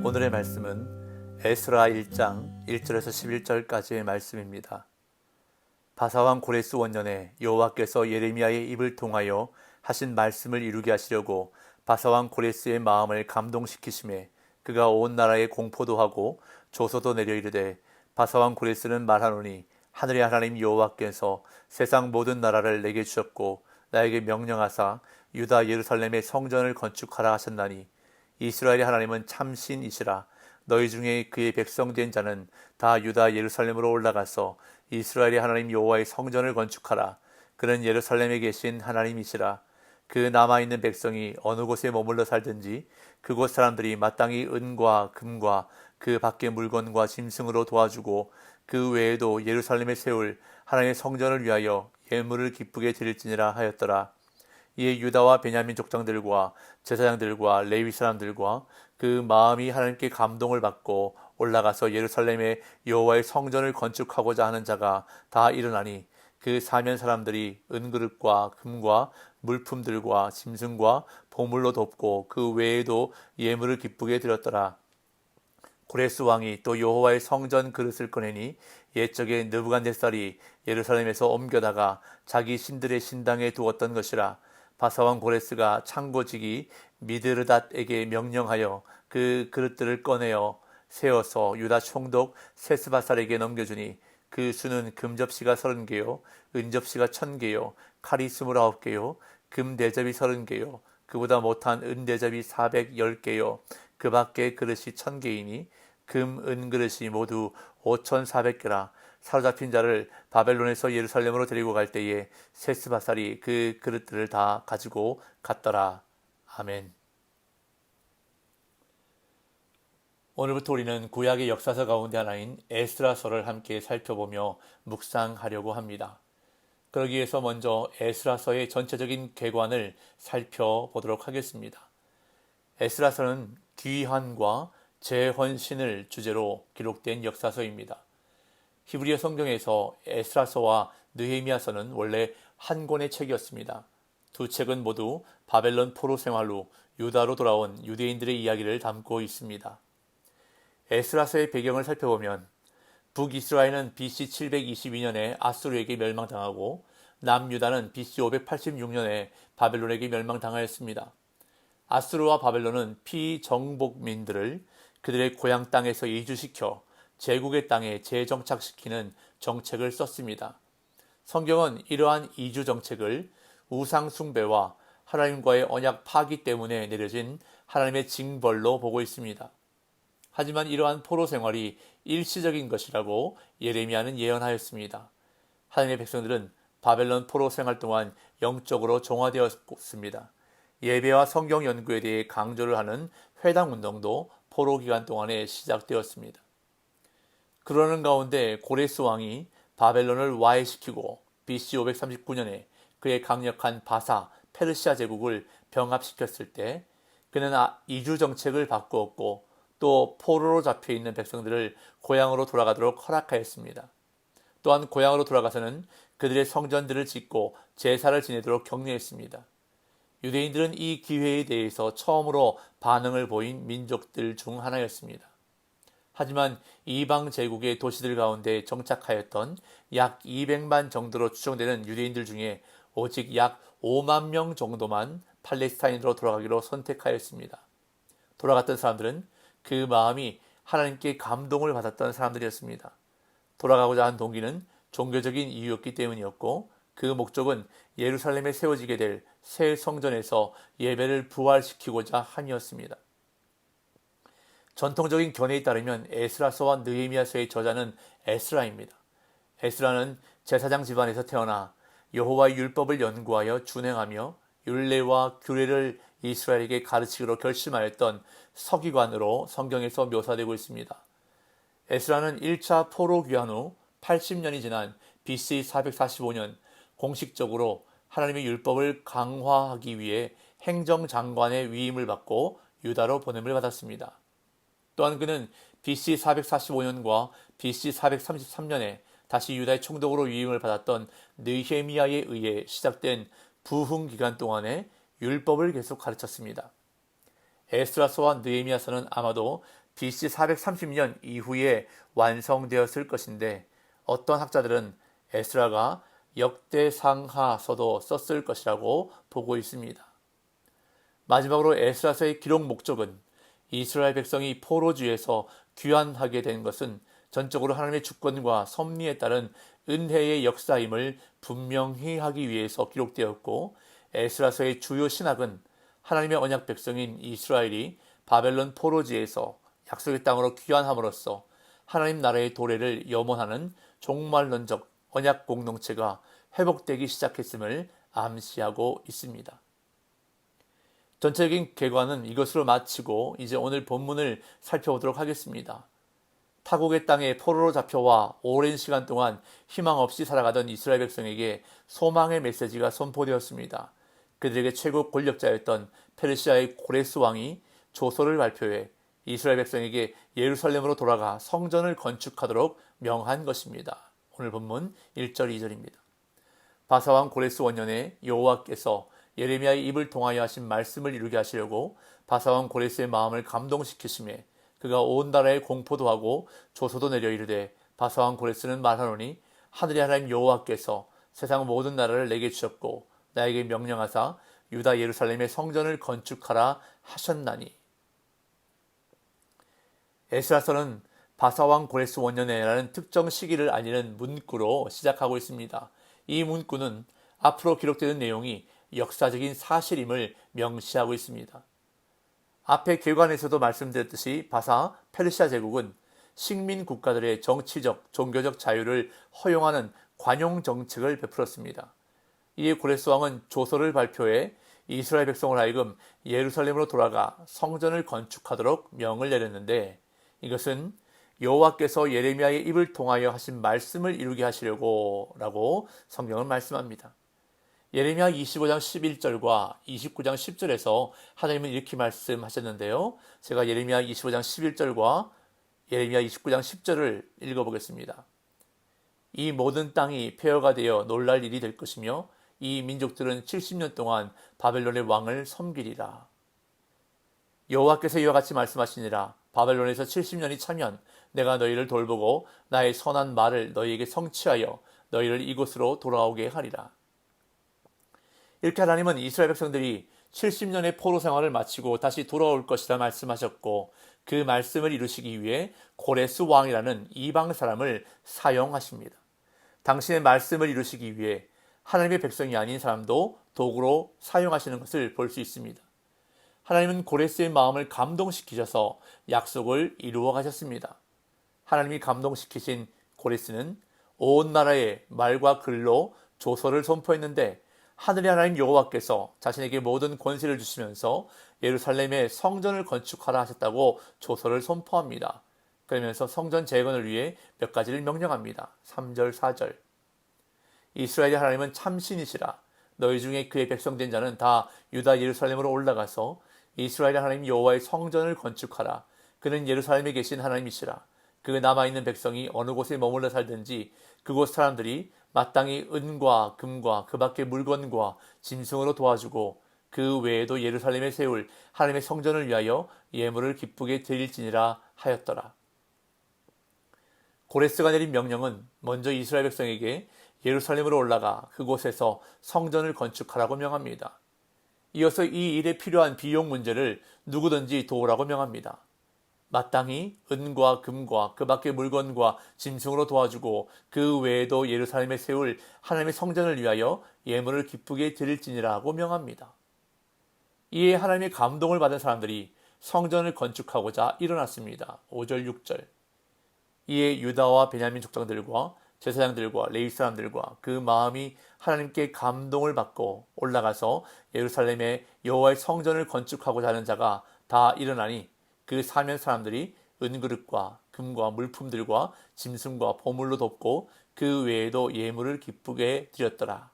오늘의 말씀은 에스라 1장 1절에서 11절까지의 말씀입니다. 바사왕 고레스 원년에 여호와께서 예레미야의 입을 통하여 하신 말씀을 이루게 하시려고 바사왕 고레스의 마음을 감동시키심에 그가 온 나라에 공포도 하고 조서도 내려 이르되 바사왕 고레스는 말하노니 하늘의 하나님 여호와께서 세상 모든 나라를 내게 주셨고 나에게 명령하사 유다 예루살렘의 성전을 건축하라 하셨나니 이스라엘의 하나님은 참신이시라. 너희 중에 그의 백성 된 자는 다 유다 예루살렘으로 올라가서 이스라엘의 하나님 여호와의 성전을 건축하라. 그는 예루살렘에 계신 하나님이시라. 그 남아있는 백성이 어느 곳에 머물러 살든지 그곳 사람들이 마땅히 은과 금과 그 밖의 물건과 짐승으로 도와주고 그 외에도 예루살렘에 세울 하나님의 성전을 위하여 예물을 기쁘게 드릴지니라 하였더라. 이에 유다와 베냐민 족장들과 제사장들과 레위 사람들과 그 마음이 하나님께 감동을 받고 올라가서 예루살렘에 여호와의 성전을 건축하고자 하는 자가 다 일어나니 그 사면 사람들이 은그릇과 금과 물품들과 짐승과 보물로 돕고 그 외에도 예물을 기쁘게 드렸더라. 고레스 왕이 또 여호와의 성전 그릇을 꺼내니 옛적에 느부갓네살이 예루살렘에서 옮겨다가 자기 신들의 신당에 두었던 것이라. 바사왕 고레스가 창고지기 미드르닷에게 명령하여 그 그릇들을 꺼내어 세워서 유다 총독 세스바살에게 넘겨주니 그 수는 금접시가 30개요 은접시가 1000개요 칼이 29개요 금대접이 30개요 그보다 못한 은대접이 410개요 그 밖에 그릇이 1000개이니 금, 은 그릇이 모두 5400개라. 사로잡힌 자를 바벨론에서 예루살렘으로 데리고 갈 때에 세스바살이 그 그릇들을 다 가지고 갔더라. 아멘. 오늘부터 우리는 구약의 역사서 가운데 하나인 에스라서를 함께 살펴보며 묵상하려고 합니다. 그러기 위해서 먼저 에스라서의 전체적인 궤관을 살펴보도록 하겠습니다. 에스라서는 귀환과 재헌신을 주제로 기록된 역사서입니다. 히브리어 성경에서 에스라서와 느헤미야서는 원래 한 권의 책이었습니다. 두 책은 모두 바벨론 포로 생활 후 유다로 돌아온 유대인들의 이야기를 담고 있습니다. 에스라서의 배경을 살펴보면 북이스라엘은 BC 722년에 아수르에게 멸망당하고 남유다는 BC 586년에 바벨론에게 멸망당하였습니다. 아수르와 바벨론은 피정복민들을 그들의 고향 땅에서 이주시켜 제국의 땅에 재정착시키는 정책을 썼습니다. 성경은 이러한 이주 정책을 우상 숭배와 하나님과의 언약 파기 때문에 내려진 하나님의 징벌로 보고 있습니다. 하지만 이러한 포로 생활이 일시적인 것이라고 예레미야는 예언하였습니다. 하나님의 백성들은 바벨론 포로 생활 동안 영적으로 종화되었습니다. 예배와 성경 연구에 대해 강조를 하는 회당 운동도 포로 기간 동안에 시작되었습니다. 그러는 가운데 고레스 왕이 바벨론을 와해시키고 BC 539년에 그의 강력한 바사, 페르시아 제국을 병합시켰을 때 그는 이주 정책을 바꾸었고 또 포로로 잡혀있는 백성들을 고향으로 돌아가도록 허락하였습니다. 또한 고향으로 돌아가서는 그들의 성전들을 짓고 제사를 지내도록 격려했습니다. 유대인들은 이 기회에 대해서 처음으로 반응을 보인 민족들 중 하나였습니다. 하지만 이방 제국의 도시들 가운데 정착하였던 약 200만 정도로 추정되는 유대인들 중에 오직 약 5만 명 정도만 팔레스타인으로 돌아가기로 선택하였습니다. 돌아갔던 사람들은 그 마음이 하나님께 감동을 받았던 사람들이었습니다. 돌아가고자 한 동기는 종교적인 이유였기 때문이었고 그 목적은 예루살렘에 세워지게 될 새 성전에서 예배를 부활시키고자 함이었습니다. 전통적인 견해에 따르면 에스라서와 느헤미야서의 저자는 에스라입니다. 에스라는 제사장 집안에서 태어나 여호와의 율법을 연구하여 준행하며 율례와 규례를 이스라엘에게 가르치기로 결심하였던 서기관으로 성경에서 묘사되고 있습니다. 에스라는 1차 포로 귀환 후 80년이 지난 BC 445년 공식적으로 하나님의 율법을 강화하기 위해 행정장관의 위임을 받고 유다로 보냄을 받았습니다. 또한 그는 BC 445년과 BC 433년에 다시 유다의 총독으로 위임을 받았던 느헤미야에 의해 시작된 부흥 기간 동안에 율법을 계속 가르쳤습니다. 에스라서와 느헤미야서는 아마도 BC 430년 이후에 완성되었을 것인데 어떤 학자들은 에스라가 역대상하서도 썼을 것이라고 보고 있습니다. 마지막으로 에스라서의 기록 목적은 이스라엘 백성이 포로주에서 귀환하게 된 것은 전적으로 하나님의 주권과 섭리에 따른 은혜의 역사임을 분명히 하기 위해서 기록되었고, 에스라서의 주요 신학은 하나님의 언약 백성인 이스라엘이 바벨론 포로지에서 약속의 땅으로 귀환함으로써 하나님 나라의 도래를 염원하는 종말론적 언약 공동체가 회복되기 시작했음을 암시하고 있습니다. 전체적인 개관은 이것으로 마치고 이제 오늘 본문을 살펴보도록 하겠습니다. 타국의 땅에 포로로 잡혀와 오랜 시간 동안 희망 없이 살아가던 이스라엘 백성에게 소망의 메시지가 선포되었습니다. 그들에게 최고 권력자였던 페르시아의 고레스 왕이 조서를 발표해 이스라엘 백성에게 예루살렘으로 돌아가 성전을 건축하도록 명한 것입니다. 오늘 본문 1절 2절입니다. 바사왕 고레스 원년에 여호와께서 예레미야의 입을 통하여 하신 말씀을 이루게 하시려고 바사왕 고레스의 마음을 감동시키심에 그가 온 나라에 공포도 하고 조서도 내려 이르되, 바사왕 고레스는 말하노니 하늘의 하나님 여호와께서 세상 모든 나라를 내게 주셨고 나에게 명령하사 유다 예루살렘의 성전을 건축하라 하셨나니. 에스라서는 바사왕 고레스 원년에라는 특정 시기를 알리는 문구로 시작하고 있습니다. 이 문구는 앞으로 기록되는 내용이 역사적인 사실임을 명시하고 있습니다. 앞에 개관에서도 말씀드렸듯이 바사 페르시아 제국은 식민 국가들의 정치적, 종교적 자유를 허용하는 관용 정책을 베풀었습니다. 이에 고레스 왕은 조서를 발표해 이스라엘 백성을 하여금 예루살렘으로 돌아가 성전을 건축하도록 명을 내렸는데, 이것은 여호와께서 예레미야의 입을 통하여 하신 말씀을 이루게 하시려고 라고 성경은 말씀합니다. 예레미야 25장 11절과 29장 10절에서 하나님은 이렇게 말씀하셨는데요. 제가 예레미야 25장 11절과 예레미야 29장 10절을 읽어보겠습니다. 이 모든 땅이 폐허가 되어 놀랄 일이 될 것이며 이 민족들은 70년 동안 바벨론의 왕을 섬기리라. 여호와께서 이와 같이 말씀하시니라. 바벨론에서 70년이 차면 내가 너희를 돌보고 나의 선한 말을 너희에게 성취하여 너희를 이곳으로 돌아오게 하리라. 이렇게 하나님은 이스라엘 백성들이 70년의 포로 생활을 마치고 다시 돌아올 것이라 말씀하셨고, 그 말씀을 이루시기 위해 고레스 왕이라는 이방 사람을 사용하십니다. 당신의 말씀을 이루시기 위해 하나님의 백성이 아닌 사람도 도구로 사용하시는 것을 볼 수 있습니다. 하나님은 고레스의 마음을 감동시키셔서 약속을 이루어 가셨습니다. 하나님이 감동시키신 고레스는 온 나라에 말과 글로 조서를 선포했는데, 하늘의 하나님 여호와께서 자신에게 모든 권세를 주시면서 예루살렘에 성전을 건축하라 하셨다고 조서를 선포합니다. 그러면서 성전 재건을 위해 몇 가지를 명령합니다. 3절 4절. 이스라엘의 하나님은 참신이시라. 너희 중에 그의 백성된 자는 다 유다 예루살렘으로 올라가서 이스라엘의 하나님 여호와의 성전을 건축하라. 그는 예루살렘에 계신 하나님이시라. 그 남아있는 백성이 어느 곳에 머물러 살든지 그곳 사람들이 마땅히 은과 금과 그 밖의 물건과 짐승으로 도와주고 그 외에도 예루살렘에 세울 하나님의 성전을 위하여 예물을 기쁘게 드릴지니라 하였더라. 고레스가 내린 명령은 먼저 이스라엘 백성에게 예루살렘으로 올라가 그곳에서 성전을 건축하라고 명합니다. 이어서 이 일에 필요한 비용 문제를 누구든지 도우라고 명합니다. 마땅히 은과 금과 그 밖의 물건과 짐승으로 도와주고 그 외에도 예루살렘에 세울 하나님의 성전을 위하여 예물을 기쁘게 드릴지니라고 명합니다. 이에 하나님의 감동을 받은 사람들이 성전을 건축하고자 일어났습니다. 5절 6절. 이에 유다와 베냐민 족장들과 제사장들과 레위 사람들과 그 마음이 하나님께 감동을 받고 올라가서 예루살렘에 여호와의 성전을 건축하고자 하는 자가 다 일어나니 그 사면 사람들이 은그릇과 금과 물품들과 짐승과 보물로 돕고 그 외에도 예물을 기쁘게 드렸더라.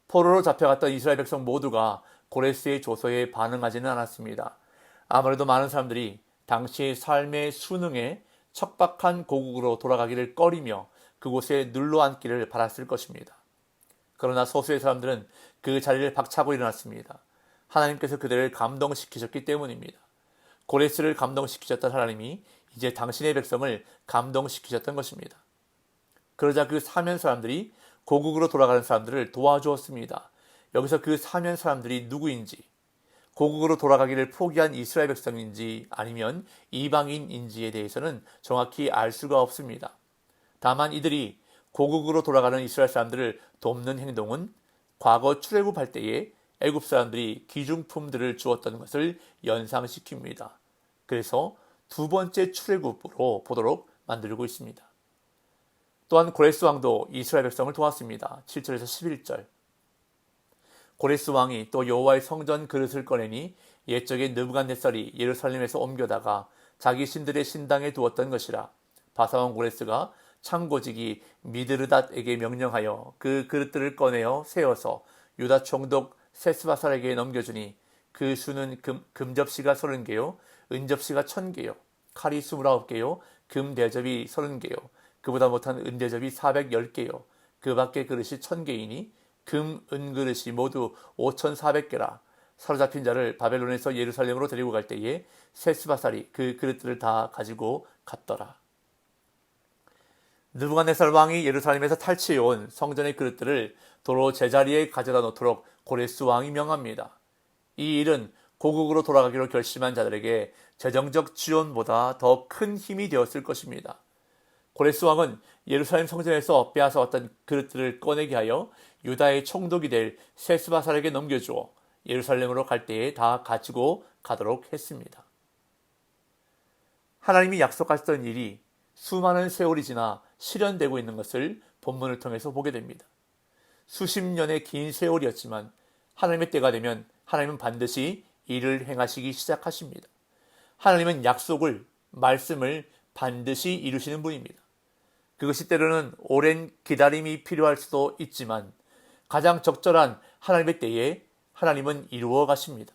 포로로 잡혀갔던 이스라엘 백성 모두가 고레스의 조서에 반응하지는 않았습니다. 아무래도 많은 사람들이 당시의 삶의 수능에 척박한 고국으로 돌아가기를 꺼리며 그곳에 눌러앉기를 바랐을 것입니다. 그러나 소수의 사람들은 그 자리를 박차고 일어났습니다. 하나님께서 그들을 감동시키셨기 때문입니다. 고레스를 감동시키셨던 하나님이 이제 당신의 백성을 감동시키셨던 것입니다. 그러자 그 사면 사람들이 고국으로 돌아가는 사람들을 도와주었습니다. 여기서 그 사면 사람들이 누구인지, 고국으로 돌아가기를 포기한 이스라엘 백성인지 아니면 이방인인지에 대해서는 정확히 알 수가 없습니다. 다만 이들이 고국으로 돌아가는 이스라엘 사람들을 돕는 행동은 과거 출애굽할 때에 애굽 사람들이 기중품들을 주었던 것을 연상시킵니다. 그래서 두 번째 출애굽으로 보도록 만들고 있습니다. 또한 고레스 왕도 이스라엘 백성을 도왔습니다. 7절에서 11절. 고레스 왕이 또 여호와의 성전 그릇을 꺼내니 옛적에 느부갓네살이 예루살렘에서 옮겨다가 자기 신들의 신당에 두었던 것이라. 바사왕 고레스가 창고지기 미드르닷에게 명령하여 그 그릇들을 꺼내어 세워서 유다 총독 세스바살에게 넘겨주니 그 수는 금접시가 30개요 은접시가 1000개요 칼이 29개요 금 대접이 30개요 그보다 못한 은대접이 410개요 그 밖에 그릇이 1000개이니 금, 은그릇이 모두 5400개라. 사로잡힌 자를 바벨론에서 예루살렘으로 데리고 갈 때에 세스바살이 그 그릇들을 다 가지고 갔더라. 느부갓네살 왕이 예루살렘에서 탈취해온 성전의 그릇들을 도로 제자리에 가져다 놓도록 고레스 왕이 명합니다. 이 일은 고국으로 돌아가기로 결심한 자들에게 재정적 지원보다 더 큰 힘이 되었을 것입니다. 고레스 왕은 예루살렘 성전에서 빼앗아왔던 그릇들을 꺼내게 하여 유다의 총독이 될 세스바살에게 넘겨주어 예루살렘으로 갈 때에 다 가지고 가도록 했습니다. 하나님이 약속하셨던 일이 수많은 세월이 지나 실현되고 있는 것을 본문을 통해서 보게 됩니다. 수십 년의 긴 세월이었지만 하나님의 때가 되면 하나님은 반드시 일을 행하시기 시작하십니다. 하나님은 약속을, 말씀을 반드시 이루시는 분입니다. 그것이 때로는 오랜 기다림이 필요할 수도 있지만 가장 적절한 하나님의 때에 하나님은 이루어 가십니다.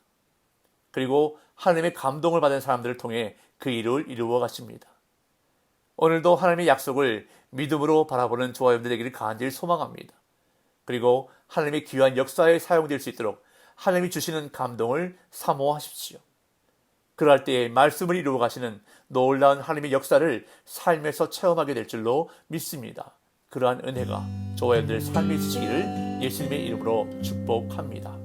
그리고 하나님의 감동을 받은 사람들을 통해 그 일을 이루어 가십니다. 오늘도 하나님의 약속을 믿음으로 바라보는 저와 여러분들 되기를 간절히 소망합니다. 그리고 하나님의 귀한 역사에 사용될 수 있도록 하나님이 주시는 감동을 사모하십시오. 그럴 때에 말씀을 이루어 가시는 놀라운 하나님의 역사를 삶에서 체험하게 될 줄로 믿습니다. 그러한 은혜가 저와 여러분들의 삶에 있으시기를 예수님의 이름으로 축복합니다.